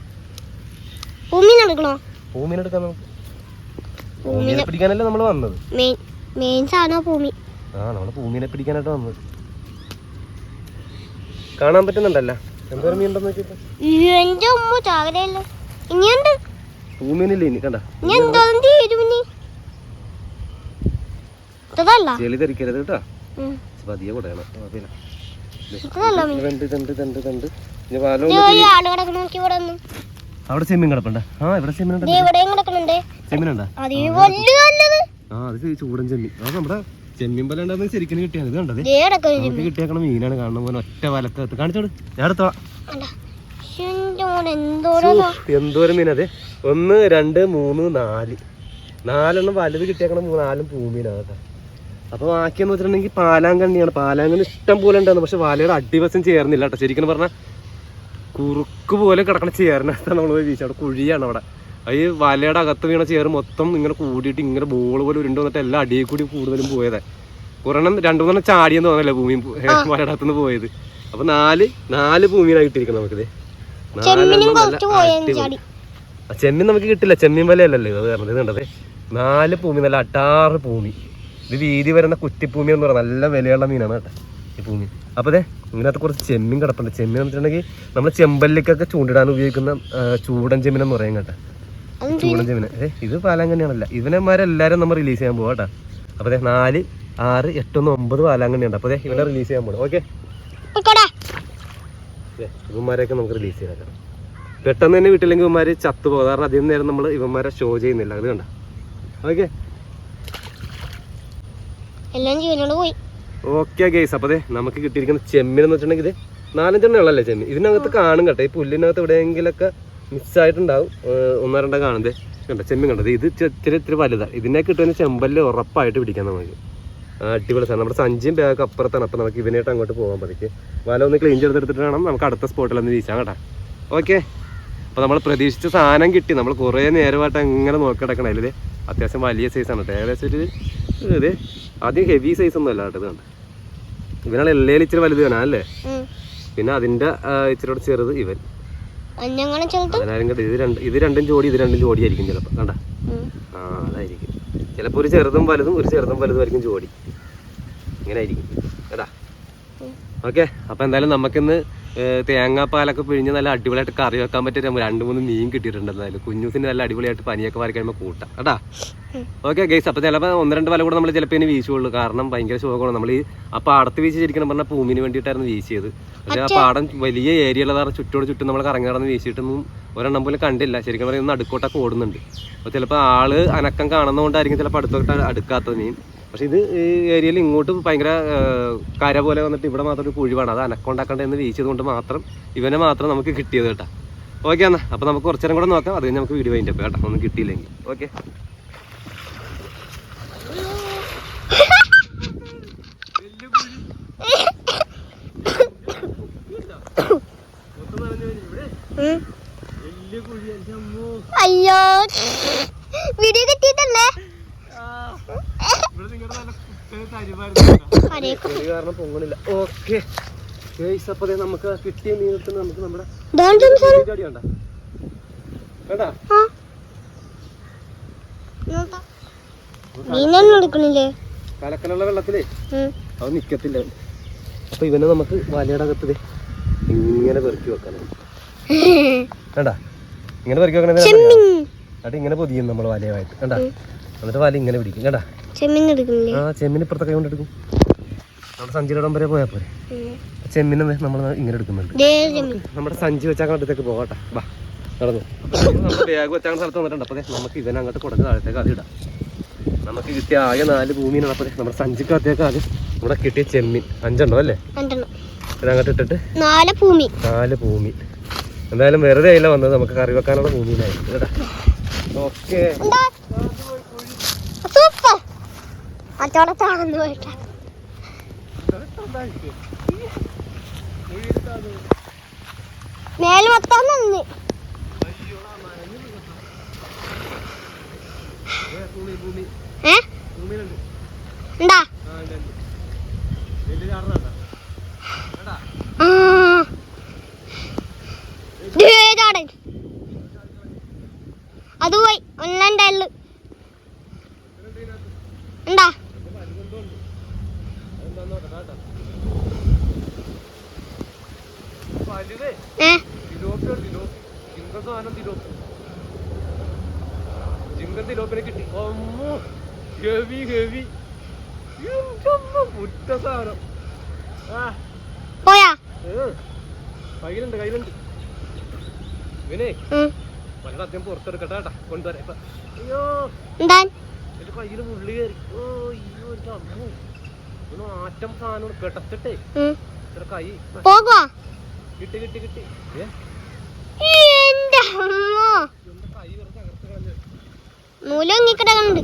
പൂമീനെടുക്കണോ? പൂമീനെടുക്കാം നമുക്ക്. പൂമീനെ പിടിക്കാനല്ലേ നമ്മൾ വന്നത്. മെയിൻ സാധനം പൂമി. നമ്മള് പൂമീനെ പിടിക്കാനായിട്ട് വന്നത്. കാണാൻ പറ്റുന്നുണ്ടല്ല എന്തോരം മീൻ ഉണ്ടെന്ന് നോക്കിയപ്പോ. എന്റെ ഉമ്മ ചാകരയല്ലോ. ഇനിയുണ്ട് പൂമീനില്ലേ. ഇനി കണ്ട ചെളി തെറിക്കരുത് കേട്ടാ. പതിയെ കൂടെയാണ്. അവിടെ ചെമ്മീൻ കിടപ്പുണ്ട്. ഇവിടെ ചെമ്മീനുണ്ട്. ചെമ്മീനുണ്ടാ? അത് ചൂടൻ ചെമ്മീൻ. നമ്മുടെ ചെമ്മീൻ പോലെ ഉണ്ടാകുന്ന ശരിക്കും കിട്ടിയാണ്. ഇത് കണ്ടത് നമുക്ക് കിട്ടിയേക്കണ മീനാണ്. കാണുന്ന പോലെ ഒറ്റ വലക്കകത്ത് കാണിച്ചോട്. ഞാൻ എടുത്തോളാം. എന്തോരം മീൻ. അതെ 1 2 3 4 4 വലുത് കിട്ടിയേക്കണ 4 പൂമീനാകട്ടെ. അപ്പൊ ബാക്കിയെന്ന് വെച്ചിട്ടുണ്ടെങ്കിൽ പാലാങ്കണ്ണിയാണ്. പാലാങ്കണ്ണി ഇഷ്ടം പോലെ ഉണ്ടായിരുന്നു. പക്ഷെ വലയുടെ അടിവശം ചേർന്നില്ല കേട്ടോ. ശരിക്കും പറഞ്ഞാൽ കുറുക്ക് പോലെ കിടക്കണ ചേറിനകത്താണ് നമ്മൾ പോയി വീശി. അവിടെ കുഴിയാണ് അവിടെ. ഈ വലയുടെ അകത്ത് വീണ ചേറ് മൊത്തം ഇങ്ങനെ കൂടിയിട്ട് ഇങ്ങനെ ബോൾ പോലെ ഉരുണ്ട് വന്നിട്ട് എല്ലാം അടിയിൽ കൂടി കൂടുതലും പോയത്. ഒരെണ്ണം 2-3 ചാടിയെന്ന് തോന്നല്ലേ ഭൂമി വലയുടെ അകത്തുനിന്ന് പോയത്. അപ്പൊ 4 ഭൂമിയിലാണ് കിട്ടിയിരിക്കുന്നത് നമുക്കിത്. ചെമ്മീൻ നമുക്ക് കിട്ടില്ല. ചെമ്മീൻ വലയല്ലല്ലോ ഇത് പറഞ്ഞത്. ഇത് കണ്ടത് 4 ഭൂമി, നല്ല അട്ടാറ് ഭൂമി. ഇത് വീതി വരുന്ന കുറ്റിഭൂമി എന്ന് പറഞ്ഞാൽ നല്ല വിലയുള്ള മീനാണ് കേട്ടോ ഈ ഭൂമി. അപ്പോൾ അതെ ഇതിനകത്ത് കുറച്ച് ചെമ്മീൻ കിടപ്പുണ്ട്. ചെമ്മീൻ എന്ന് വെച്ചിട്ടുണ്ടെങ്കിൽ നമ്മൾ ചെമ്പല്ലിക്കൊക്കെ ചൂണ്ടിടാൻ ഉപയോഗിക്കുന്ന ചൂടൻ ചെമ്മീൻ എന്ന് പറയും കേട്ടോ. ചൂടൻ ചെമ്മീൻ. ഇത് പാലാങ്കണ്ണിയാണല്ല. ഇവനെമാരെല്ലാവരും നമ്മൾ റിലീസ് ചെയ്യാൻ പോവാം കേട്ടോ. അപ്പോൾ അതെ 4 6, 8, 9 വാലാങ്കണ്ണി ഉണ്ട്. അപ്പോൾ ഇവനെ റിലീസ് ചെയ്യാൻ പോകണം. ഓക്കെ, ഇവന്മാരെയൊക്കെ നമുക്ക് റിലീസ് ചെയ്തേക്കാം. പെട്ടെന്ന് തന്നെ വിട്ടില്ലെങ്കിൽ ഇവന്മാർ ചത്തുപോകും. കാരണം അധികം നേരം നമ്മൾ ഇവന്മാരെ ഷോ ചെയ്യുന്നില്ല. അത് കണ്ട. ഓക്കെ എല്ലാം ജീവനോട് പോയി. ഓക്കെ ഗൈസ്, അപ്പോൾ നമുക്ക് കിട്ടിയിരിക്കുന്ന ചെമ്മീൻ എന്ന് വെച്ചിട്ടുണ്ടെങ്കിൽ ഇത് 4-5 ഉള്ളല്ലേ ചെമ്മീൻ. ഇതിനകത്ത് കാണും കേട്ടോ. ഈ പുല്ലിനകത്ത് എവിടെയെങ്കിലൊക്കെ മിസ്സായിട്ടുണ്ടാവും. 1-2 കാണുന്നത് കണ്ടോ ചെമ്മീൻ കണ്ടത്. ഇത് ഇത്തിരി വലുതാണ്. ഇതിനെ കിട്ടുന്ന ചെമ്പല്ല് ഉറപ്പായിട്ട് പിടിക്കാം നമുക്ക്. അടിപൊളി സാധനം. നമ്മുടെ സഞ്ചിയും ബാഗൊക്കെ അപ്പുറത്താണ്. അപ്പോൾ നമുക്ക് ഇവനായിട്ട് അങ്ങോട്ട് പോകാൻ പറ്റും. വല ഒന്ന് ക്ലീൻ ചെയ്തെടുത്തിട്ട് വേണം നമുക്ക് അടുത്ത സ്പോട്ടിലൊന്ന് വീശാം കേട്ടോ. ഓക്കെ, അപ്പോൾ നമ്മൾ പ്രതീക്ഷിച്ച സാധനം കിട്ടി. നമ്മൾ കുറേ നേരമായിട്ട് അങ്ങനെ നോക്കി കിടക്കണം. അതിൽ അത്യാവശ്യം വലിയ സൈസാണ് കേട്ടോ. ഏകദേശം ഒരു ഇത് ആദ്യം ഹെവി സൈസ് ഒന്നും അല്ല കേട്ടോ. ഇത് കണ്ട ഇവനാണ് എല്ലാം ഇച്ചിരി വലുത് വേണം അല്ലേ. പിന്നെ അതിൻ്റെ ഇച്ചിരി ചെറുത് ഇവൻ. ഇത് രണ്ടും ജോഡിയായിരിക്കും ചിലപ്പോൾ. കണ്ട, അതായിരിക്കും ചിലപ്പോൾ ഒരു ചെറുതും വലുതും ആയിരിക്കും ജോഡി. ഇങ്ങനെ ആയിരിക്കും കേട്ടാ. ഓക്കെ, അപ്പോൾ എന്തായാലും നമുക്കിന്ന് തേങ്ങാപ്പാലൊക്കെ പിഴിഞ്ഞ് നല്ല അടിപൊളിയായിട്ട് കറി വെക്കാൻ പറ്റിയ 2-3 മീൻ കിട്ടിയിട്ടുണ്ട്. എന്തായാലും കുഞ്ഞൂസിന് നല്ല അടിപൊളിയായിട്ട് പനിയൊക്കെ മാറി കഴിയുമ്പോൾ കൂട്ടാം കേട്ടാ. ഓക്കെ ഗൈസ്, അപ്പോൾ ചിലപ്പോൾ 1-2 വല കൂടെ നമ്മൾ ചിലപ്പോൾ ഇനി വീശുള്ളൂ. കാരണം ഭയങ്കര ശോകമാണ്. നമ്മൾ ഈ ആ പാടത്ത് വീശി ശരിക്കണം പറഞ്ഞാൽ പൂമിന് വേണ്ടിയിട്ടായിരുന്നു വീശിയത്. പക്ഷേ ആ പാടം വലിയ ഏരിയ ഉള്ളതാണ്. ചുറ്റും നമ്മൾ കറങ്ങി നടന്ന് വീശിയിട്ടൊന്നും ഒരെണ്ണം പോലും കണ്ടില്ല. ശരിക്കും പറയുന്നത് നടുക്കോട്ടൊക്കെ ഓടുന്നുണ്ട്. അപ്പോൾ ചിലപ്പോൾ ആള് അനക്കം കാണുന്നതുകൊണ്ടായിരിക്കും ചിലപ്പോൾ അടുത്തോട്ട് അടുക്കാത്തത് മീൻ. പക്ഷേ ഇത് ഈ ഏരിയയിൽ ഇങ്ങോട്ട് ഭയങ്കര കര പോലെ വന്നിട്ട് ഇവിടെ മാത്രം ഒരു കുഴിവാണ്. അത് അനക്കം ഉണ്ടാക്കേണ്ടതെന്ന് വീശിയത് കൊണ്ട് മാത്രം ഇവനെ മാത്രം നമുക്ക് കിട്ടിയത് കേട്ടോ. ഓക്കെ എന്നാൽ അപ്പോൾ നമുക്ക് കുറച്ചു നേരം കൂടെ നോക്കാം. അത് കഴിഞ്ഞ് നമുക്ക് വീഡിയോ വൈൻഡ് അപ്പ് കേട്ടോ. ഒന്നും കിട്ടിയില്ലെങ്കിൽ. ഓക്കെ, അയ്യോ വീഡിയോ കിട്ടിയിട്ടല്ലേ. കാരണം പൊങ്ങണില്ല. ഓക്കെ ഗൈസ്, അപ്പോൾ നമുക്ക് കിട്ടിയ മീനിട്ട് നമുക്ക് നമ്മുടെ കലക്കലുള്ള വെള്ളത്തിലേ അത് നിക്കത്തില്ല. അപ്പൊ ഇവനെ നമുക്ക് വലയുടെ അകത്ത് ഇങ്ങനെ പെറുക്കി വെക്കണം. കണ്ടാ, ഇങ്ങനെ പെറുക്കി വെക്കണ ഇങ്ങനെ പൊതിയും നമ്മൾ വലയുമായിട്ട്. കണ്ടാ, എന്നിട്ട് വല ഇങ്ങനെ പിടിക്കും. കേട്ടാ, ചെമ്മീൻ ഇപ്പുറത്തെ കൈ കൊണ്ട് എടുക്കും. നമ്മുടെ സഞ്ചിയുടെ വരെ പോയാൽ പോരെ. ചെമ്മീനെ നമ്മൾ ഇങ്ങനെ എടുക്കുന്നുണ്ട്. നമ്മുടെ സഞ്ചി വെച്ചാൽ അടുത്തേക്ക് പോകട്ടെ. വാ നടന്നു. നമ്മൾ ബാഗ് വെച്ചാൽ സ്ഥലത്ത് വന്നിട്ടുണ്ട്. അപ്പോൾ നമുക്ക് ഇവനെ അങ്ങോട്ട് കൊടുത്ത് താഴത്തേക്ക് അത് ഇടാം. നമുക്ക് കിട്ടിയ ആകെ 4 ഭൂമീനാണ്. അപ്പോൾ നമ്മുടെ സഞ്ചിക്കകത്തേക്ക് ആദ്യം ഇവിടെ കിട്ടിയ ചെമ്മീൻ 5 ഉണ്ടോ അല്ലേ. ഇതങ്ങോട്ട് ഇട്ടിട്ട് 4 ഭൂമി. എന്തായാലും വെറുതെ ആയില്ല വന്നത്. നമുക്ക് കറി വെക്കാനുള്ള ഭൂമിയിലായി കേട്ടാ. ഓക്കെ, മേല് മൊത്തം നന്ദി. എന്താ അത് പോയി ഒന്നുണ്ടായിരുന്നു. എന്താ കിട്ടി. പോയാ കയ്യിലുണ്ട് ഇവനെ വളരെ അധികം പുറത്തെടുക്കട്ടെ കേട്ടാ. കൊണ്ടുവരാം. അയ്യോ എന്റെ കയ്യില് മുള്ളി കയറി. ആറ്റം സാധനം പെട്ടത്തിട്ടേ കൈ കിട്ടി. മൂലങ്ങിക്കിടക്കുന്നുണ്ട്.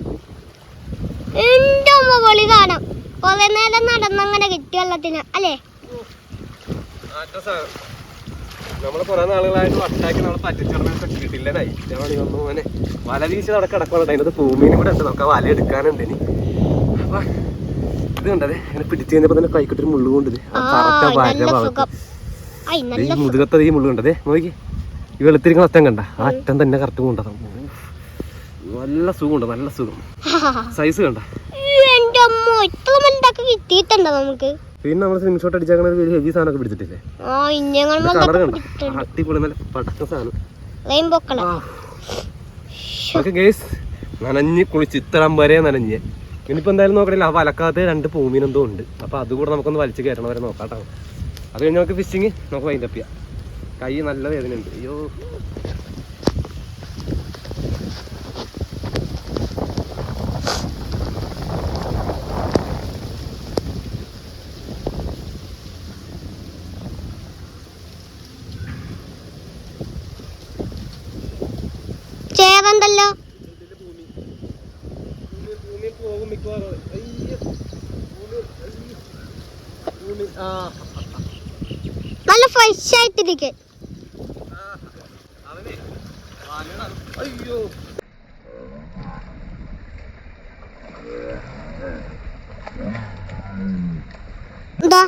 എന്റെ അമ്മ പൊളി കാണാം. കൊറേ നേരം നടന്നങ്ങനെ കിട്ടി വെള്ളത്തിന് അല്ലേ. നമ്മള് കുറെ നാളുകളായിട്ട് വട്ടാക്കി നമ്മളെ പറ്റിച്ചടന്നൊക്കെ കിട്ടില്ലനായി. ഒന്നും അങ്ങനെ വല വീശി നടക്കിടക്കുന്നുണ്ട്. അതിനകത്ത് ഭൂമിയിലും കൂടെ ഉണ്ട്. നമുക്ക് വല എടുക്കാനുണ്ട് ഇനി. അപ്പൊ ഇത് കണ്ടത് ഇങ്ങനെ പിടിച്ചു കഴിഞ്ഞപ്പോ തന്നെ കൈക്കിട്ടൊരു മുള്ളു കൊണ്ടത് ഈ മുതുകത്തത്. ഈ മുള്ളു കണ്ടതേ നോക്കി. ഈ വെളുത്തിരിക്കുന്ന അറ്റം കണ്ട ആ അറ്റം തന്നെ കറക്റ്റ് കൊണ്ടതാണ്. നല്ല സുഖമുണ്ട്, നല്ല സുഖം. സൈസ് കണ്ട. പിന്നെ നമ്മൾ സ്ക്രീൻഷോട്ട് അടിച്ചാൽ ഒരു ഹെവി സാധനമൊക്കെ പിടിച്ചിട്ടില്ലേ. കളർ കണ്ട അടിപൊളി നല്ല പടക്ക സാധനം. ഓക്കെ ഗൈസ്, നനഞ്ഞ് കുളിച്ച് ഇത്തരം വരെ നനഞ്ഞ് ഇനിയിപ്പോൾ എന്തായാലും നോക്കണില്ല, ആ വലക്കാത്ത 2 പൂമീൻ എന്തോ ഉണ്ട്. അപ്പോൾ അതുകൂടെ നമുക്കൊന്ന് വലിച്ച് കയറ്റണം വരെ നോക്കാം കേട്ടോ. അത് കഴിഞ്ഞ് നമുക്ക് ഫിഷിങ് നമുക്ക് വൈൻഡപ്പ് ചെയ്യാം. കൈ നല്ല വേദനയുണ്ട്. അയ്യോ ചേവണ്ടല്ലോ. നല്ല ഫ്രഷ് ആയിട്ടിരിക്കെ. അയ്യോ എന്താ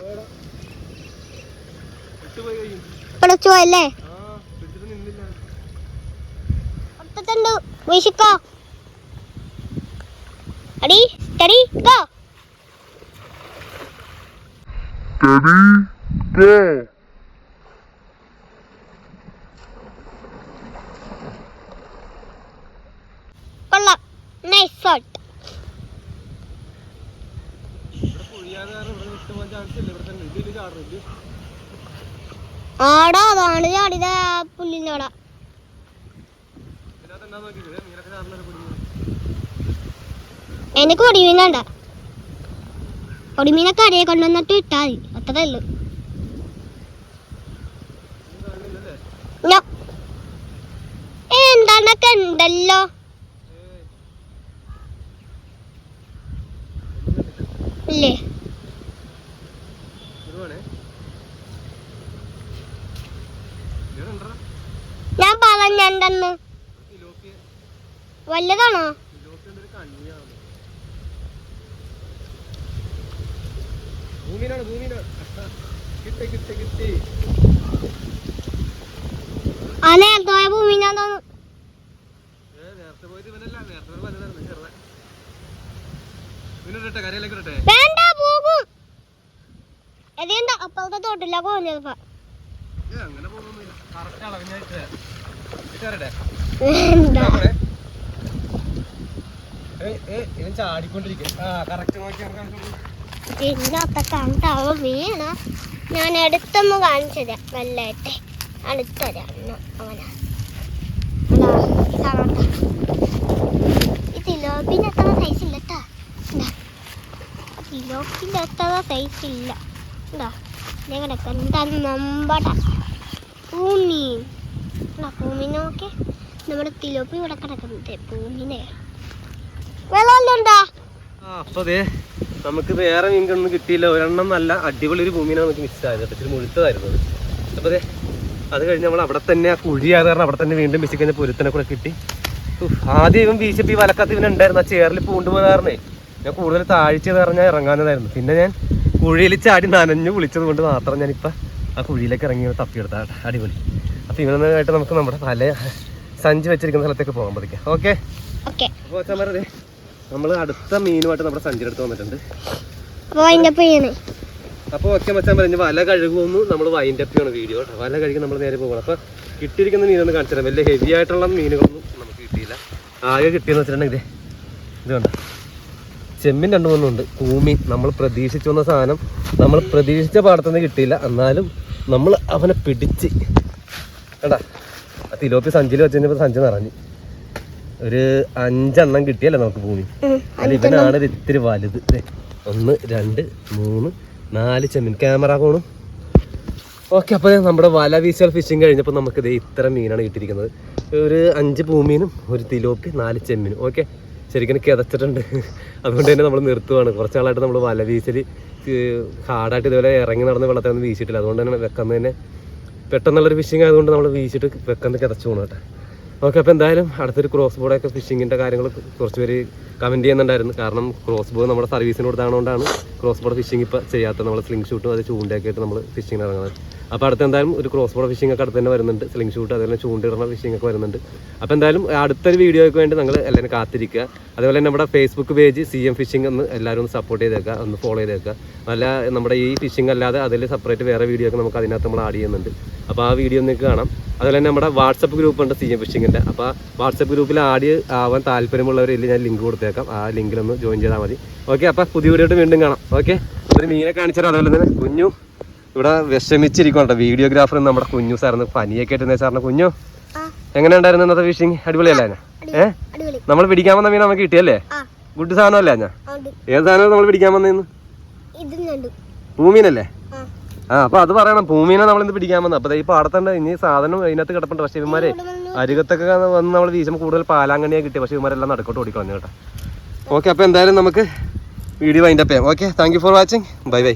പിടിച്ചു പോയല്ലേ? വീശിക്കോ. അടി സ്റ്റഡി ഗോ. കൊള്ളാം, നൈസ് ഷോട്ട്. ആടാ അതാണ് ചാടിയത് പുല്ലിനോടാ. എനിക്ക് പൊടിമീനണ്ട, പൊടിമീനൊക്കെ അടിയെ കൊണ്ടുവന്നിട്ട് ഇട്ടാ മതി, അത്രേ ഉള്ളു. എന്താണൊക്കെ ഉണ്ടല്ലോ. ഇല്ലേ ഞാൻ പറഞ്ഞെന്ന് വല്ലതാണോ? ആ നേരത്തെ പോയ ഭൂമിനാന്ന് തോന്നുന്നു. വേണ്ട പോകും. എന്താ അപ്പുറത്തെ തോട്ടില്ല പോകുന്നപ്പോ ഇതിനകത്ത് കണ്ടാവ വീണ. ഞാൻ അടുത്തൊന്ന് കാണിച്ചു തരാം, വല്ലാട്ടെ അടുത്തരാ അവനാ. ഈ തിലോപ്പിന് എത്ര സൈസ് ഇല്ല കേട്ടാ. തിലോപ്പിന്റെ എത്ര സൈസ് ഇല്ല. കിടക്ക എന്താണ് നമ്പട പൂമീൻ. പൂമീനൊക്കെ നമ്മുടെ തിലോപ്പി ഇവിടെ കിടക്കുന്നത്. പൂമീനെ വെള്ളമുണ്ടാ. അപ്പൊ അതെ നമുക്ക് വേറെ മീനൊന്നും കിട്ടിയില്ല. ഒരെണ്ണം നല്ല അടിപൊളി ഒരു ഭൂമിയാണ് നമുക്ക് മിസ്സായത്. ഇച്ചിരി മുഴുത്തതായിരുന്നു. അപ്പോൾ അതെ അത് കഴിഞ്ഞ് നമ്മൾ അവിടെ തന്നെ ആ കുഴിയാതെ കാരണം അവിടെ തന്നെ വീണ്ടും വീശി കഴിഞ്ഞ പൊരുത്തനെ കൂടെ കിട്ടി. ആദ്യം ഇവൻ വീശിപ്പോൾ ഈ വലക്കത്ത് ഇവൻ ഉണ്ടായിരുന്നു. ആ ചേറിൽ പൂണ്ടുപോയത് കാരണേ ഞാൻ കൂടുതൽ താഴ്ചത് പറഞ്ഞാൽ ഇറങ്ങാനതായിരുന്നു. പിന്നെ ഞാൻ കുഴിയിൽ ചാടി നനഞ്ഞു കുളിച്ചത് കൊണ്ട് മാത്രം ഞാനിപ്പോൾ ആ കുഴിയിലേക്ക് ഇറങ്ങി തപ്പിയെടുത്ത അടിപൊളി. അപ്പോൾ ഇവനൊന്നായിട്ട് നമുക്ക് നമ്മുടെ പല സഞ്ചി വെച്ചിരിക്കുന്ന സ്ഥലത്തേക്ക് പോകാൻ പറ്റിക്കാം. ഓക്കെ അപ്പോൾ വെച്ചാൽ നമ്മൾ അടുത്ത മീനുമായിട്ട് നമ്മുടെ സഞ്ചി എടുത്ത് വന്നിട്ടുണ്ട്. അപ്പോൾ ഓക്കെ മച്ചാൻ പറഞ്ഞ് വല കഴുകുമെന്ന് നമ്മൾ വൈൻഡപ്പ് ചെയ്യണം വീഡിയോ. വല കഴുകി നമ്മൾ നേരെ പോകണം. അപ്പോൾ കിട്ടിയിരിക്കുന്ന മീനൊന്നും കാണിച്ചു തരാം. വലിയ ഹെവി ആയിട്ടുള്ള മീനുകളൊന്നും നമുക്ക് കിട്ടിയില്ല. ആകെ കിട്ടിയെന്ന് വെച്ചിട്ടുണ്ടെങ്കിൽ ഇത് കണ്ട ചെമ്മീൻ 2-3 ഉണ്ട്. ഭൂമി നമ്മൾ പ്രതീക്ഷിച്ചു വന്ന സാധനം നമ്മൾ പ്രതീക്ഷിച്ച പാടത്തുനിന്ന് കിട്ടിയില്ല. എന്നാലും നമ്മൾ അവനെ പിടിച്ച് കേട്ടാ. ആ തിലോപ്പി സഞ്ചിയിൽ വെച്ച് കഴിഞ്ഞപ്പോൾ സഞ്ചി നിറഞ്ഞു. ഒരു 5 എണ്ണം കിട്ടിയല്ലേ നമുക്ക് ഭൂമി. അല്ല ഇവനാണ് ഒരു ഇത്തിരി വലുത്. 1 2 3 4 ചെമ്മീൻ ക്യാമറ കോണും. ഓക്കെ അപ്പോൾ നമ്മുടെ വല വീശൽ ഫിഷിങ് കഴിഞ്ഞപ്പോൾ നമുക്ക് ഇതേ ഇത്ര മീനാണ് കിട്ടിയിരിക്കുന്നത്. ഒരു 5 പൂമീനും ഒരു തിലോപ്പി 4 ചെമ്മീനും. ഓക്കെ ശരിക്കും കിതച്ചിട്ടുണ്ട്. അതുകൊണ്ട് തന്നെ നമ്മൾ നിർത്തുവാണ്. കുറച്ച് നാളായിട്ട് നമ്മൾ വല വീശൽ ഹാർഡായിട്ട് ഇതുപോലെ ഇറങ്ങി നടന്ന് വെള്ളത്തിൽ ഒന്നും വീശിയിട്ടില്ല. അതുകൊണ്ട് തന്നെ വെക്കുന്നത് തന്നെ പെട്ടെന്നുള്ളൊരു ഫിഷിങ് ആയതുകൊണ്ട് നമ്മൾ വീശിയിട്ട് വെക്കുന്നത് കിതച്ചു പോകണം കേട്ടോ. ഓക്കെ അപ്പോൾ എന്തായാലും അടുത്തൊരു ക്രോസ് ബോർഡൊക്കെ ഫിഷിങ്ങിൻ്റെ കാര്യങ്ങൾ കുറച്ച് പേര് കമൻറ്റ് ചെയ്യുന്നുണ്ടായിരുന്നു. കാരണം ക്രോസ് ബോർഡ് നമ്മുടെ സർവീസിന് കൊടുത്താണോണ്ടാണ് ക്രോസ് ബോർഡ് ഫിഷിംഗ് ഇപ്പോൾ ചെയ്യാത്തത്. നമ്മൾ സ്ലിംഗ് ഷൂട്ടും അത് ചൂണ്ടയൊക്കെ ആയിട്ട് നമ്മൾ ഫിഷിങ്ങിന് ഇറങ്ങുന്നത്. അപ്പോൾ അടുത്ത് എന്തായാലും ഒരു ക്രോസ് ബോർഡ് ഫിഷിംഗ് ഒക്കെ അടുത്ത് തന്നെ വരുന്നുണ്ട്. സ്ലിംഗ് ഷൂട്ട് അതുപോലെ ചൂണ്ടിടുന്ന ഫിഷിംഗ് ഒക്കെ വരുന്നുണ്ട്. അപ്പോൾ എന്തായാലും അടുത്തൊരു വീഡിയോയ്ക്ക് വേണ്ടി നിങ്ങൾ എല്ലാവരും കാത്തിരിക്കുക. അതുപോലെ തന്നെ നമ്മുടെ ഫേസ്ബുക്ക് പേജ് CM ഫിഷിംഗ് ഒന്ന് എല്ലാവരും ഒന്ന് സപ്പോർട്ട് ചെയ്തേക്കുക, ഒന്ന് ഫോളോ ചെയ്തേക്കുക. നല്ല നമ്മുടെ ഈ ഫിഷിംഗ് അല്ലാതെ അതിൽ സെപ്പറേറ്റ് വേറെ വീഡിയോ ഒക്കെ നമുക്ക് അതിനകത്ത് നമ്മൾ ആഡ് ചെയ്യുന്നുണ്ട്. അപ്പോൾ ആ വീഡിയോ നിങ്ങൾക്ക് കാണാം. അതുപോലെ തന്നെ നമ്മുടെ വാട്സപ്പ് ഗ്രൂപ്പ് ഉണ്ട് CM ഫിഷിങ്ങിൻ്റെ. അപ്പോൾ വാട്സപ്പ് ഗ്രൂപ്പിൽ ആഡ് ആവാൻ താല്പര്യമുള്ളവരിൽ ഞാൻ ലിങ്ക് കൊടുത്തേക്കാം. കൊടുത്തേക്കാം, ആ ലിങ്കിലൊന്ന് ജോയിൻ ചെയ്താൽ മതി. ഓക്കെ, അപ്പോൾ പുതിയ വീഡിയോ വീണ്ടും കാണാം. ഓക്കെ, ഒരു മീനെ കാണിച്ചാൽ അതുപോലെ തന്നെ കുഞ്ഞു ഇവിടെ വിഷമിച്ചിരിക്കട്ടോ. വീഡിയോഗ്രാഫർ നമ്മുടെ കുഞ്ഞു സാറിന് പനിയൊക്കെ ആയിട്ട് സാറിന്. കുഞ്ഞു എങ്ങനെ ഉണ്ടായിരുന്നു ഇന്നത്തെ ഫിഷിങ്? അടിപൊളിയല്ലേ? നമ്മൾ പിടിക്കാൻ വന്ന മീൻ നമുക്ക് കിട്ടിയല്ലേ? ഗുഡ് സാധനമല്ലേ? ഞാൻ ഏത് സാധനം നമ്മൾ പിടിക്കാൻ വന്നേന്ന്? പൂമീനല്ലേ? അപ്പൊ അത് പറയണം, പൂമീനെ നമ്മളിന്ന് പിടിക്കാൻ വന്നത്. അപ്പൊ ഈ പാടത്തുണ്ട് ഇനി സാധനം അതിനകത്ത് കിടപ്പുണ്ട്. പക്ഷെ ഇവന്മാരെ അരികത്തൊക്കെ വന്ന് നമ്മൾ വീശുമ്പോൾ കൂടുതൽ പാലാങ്കണ്ണിയാണ് കിട്ടിയത്. പക്ഷെ ഇവന്മാരെല്ലാം നടക്കോട്ട് ഓടിക്കളഞ്ഞു കേട്ടോ. ഓക്കെ, അപ്പൊ എന്തായാലും നമുക്ക് വീഡിയോ വൈൻഡപ്പ് ചെയ്യാം. Okay, thank you for watching. Bye bye.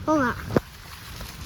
പോവാ.